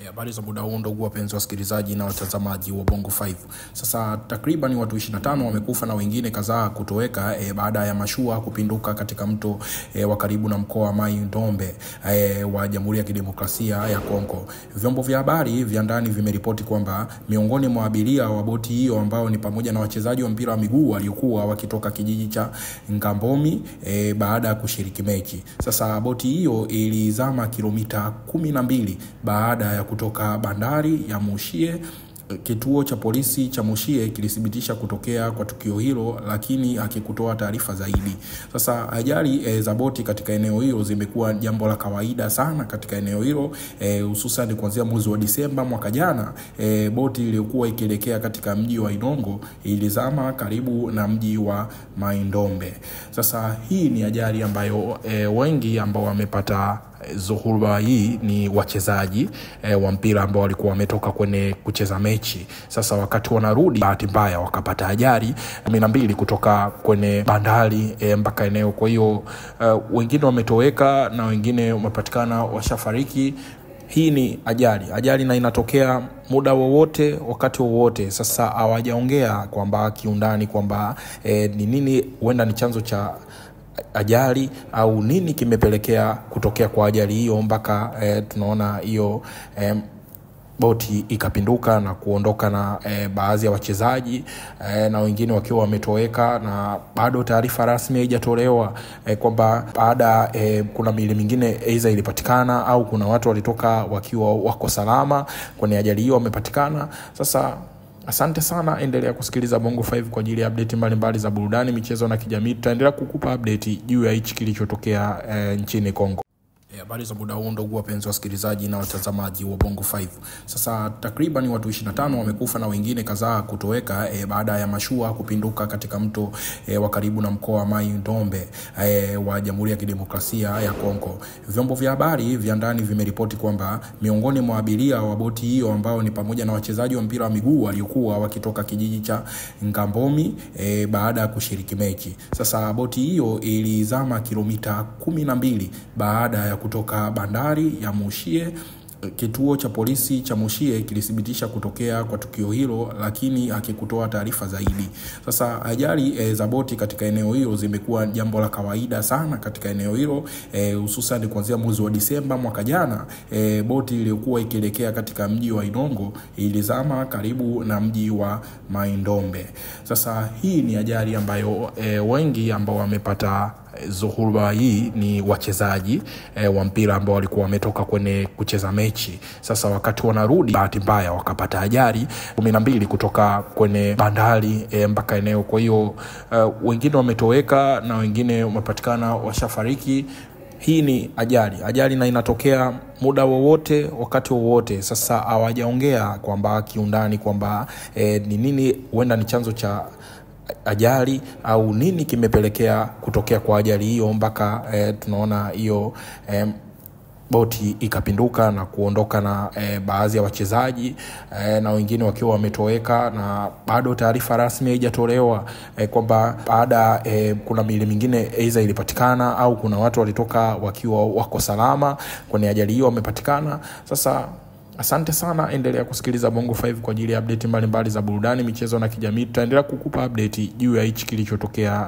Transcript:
Habari za muda huu ndugu wapenzi wasikilizaji na watazamaji wa Bongo 5. Sasa takriban watu 25 wamekufa na wengine kadhaa kutoweka baada ya mashua kupinduka katika mto wa karibu na mkoa wa Mai-Ndombe wa Jamhuri ya Kidemokrasia ya Kongo. Vyombo vya habari vya ndani vimeripoti kwamba miongoni mwa abiria wa boti hiyo ambao ni pamoja na wachezaji wa mpira wa miguu waliokuwa wakitoka kijiji cha Ngambomi baada ya kushiriki mechi. Sasa boti hiyo ilizama kilomita 12 baada ya kutoka bandari ya Mushie. Kituo cha polisi cha Mushie kilithibitisha kutokea kwa tukio hilo, lakini hakikutoa taarifa zaidi. Sasa ajali za boti katika eneo hilo zimekuwa jambo la kawaida sana katika eneo hilo, hususan kuanzia mwezi wa Disemba mwaka jana. Boti iliyokuwa ikielekea katika mji wa Inongo ilizama karibu na mji wa Mai-Ndombe. Sasa hii ni ajali ambayo wengi ambao wamepata zuhurba hii ni wachezaji wa mpira ambao walikuwa wametoka kwenye kucheza mechi. Sasa wakati wanarudi, bahati mbaya wakapata ajali 12 kutoka kwenye bandari mpaka eneo. Kwa hiyo wengine wametoweka na wengine wamepatikana washafariki. Hii ni ajali na inatokea muda wowote, wakati wowote. Sasa hawajaongea kwamba kiundani kwamba ni nini huenda ni chanzo cha ajali au nini kimepelekea kutokea kwa ajali hiyo mpaka tunaona hiyo boti ikapinduka na kuondoka na baadhi ya wachezaji na wengine wakiwa wametoweka, na bado taarifa rasmi haijatolewa kwamba baada kuna miili mingine aidha ilipatikana au kuna watu walitoka wakiwa wako salama kwenye ajali hiyo wamepatikana. Sasa asante sana, endelea kusikiliza Bongo 5 kwa ajili ya update mbalimbali za burudani, michezo na kijamii. Tutaendelea kukupa update juu ya hichi kilichotokea nchini Kongo. Habari za muda huu ndugu wapenzi wasikilizaji na watazamaji wa Bongo 5. Sasa takriban watu 25 wamekufa na wengine kadhaa kutoweka baada ya mashua kupinduka katika mto wa karibu na mkoa wa Mai-Ndombe wa Jamhuri ya Kidemokrasia ya Kongo. Vyombo vya habari vya ndani vimeripoti kwamba miongoni mwa abiria wa boti hiyo ambao ni pamoja na wachezaji wa mpira wa miguu waliokuwa wakitoka kijiji cha Ngambomi baada ya kushiriki mechi. Sasa boti hiyo ilizama kilomita 12 baada ya kutoka bandari ya Mushie. Kituo cha polisi cha Mushie kilithibitisha kutokea kwa tukio hilo, lakini hakikutoa taarifa zaidi. Sasa ajali za boti katika eneo hilo zimekuwa jambo la kawaida sana katika eneo hilo, hususan kuanzia mwezi wa Disemba mwaka jana. Boti iliyokuwa ikielekea katika mji wa Inongo ilizama karibu na mji wa Mai-Ndombe. Sasa hii ni ajali ambayo wengi ambao wamepata zuhurba hii ni wachezaji wa mpira ambao walikuwa wametoka kwenye kucheza mechi. Sasa wakati wanarudi, bahati mbaya wakapata ajali 12 kutoka kwenye bandari mpaka eneo. Kwa hiyo wengine wametoweka na wengine wamepatikana washafariki. Hii ni ajali na inatokea muda wowote, wakati wowote. Sasa hawajaongea kwamba kiundani kwamba ni nini huenda ni chanzo cha ajali au nini kimepelekea kutokea kwa ajali hiyo mpaka tunaona hiyo boti ikapinduka na kuondoka na baadhi ya wachezaji na wengine wakiwa wametoweka, na bado taarifa rasmi haijatolewa kwamba baada kuna miili mingine aidha ilipatikana au kuna watu walitoka wakiwa wako salama kwenye ajali hiyo wamepatikana. Sasa asante sana, endelea kusikiliza Bongo 5 kwa ajili ya update mbalimbali za burudani, michezo na kijamii. Tutaendelea kukupa update juu ya hichi kilichotokea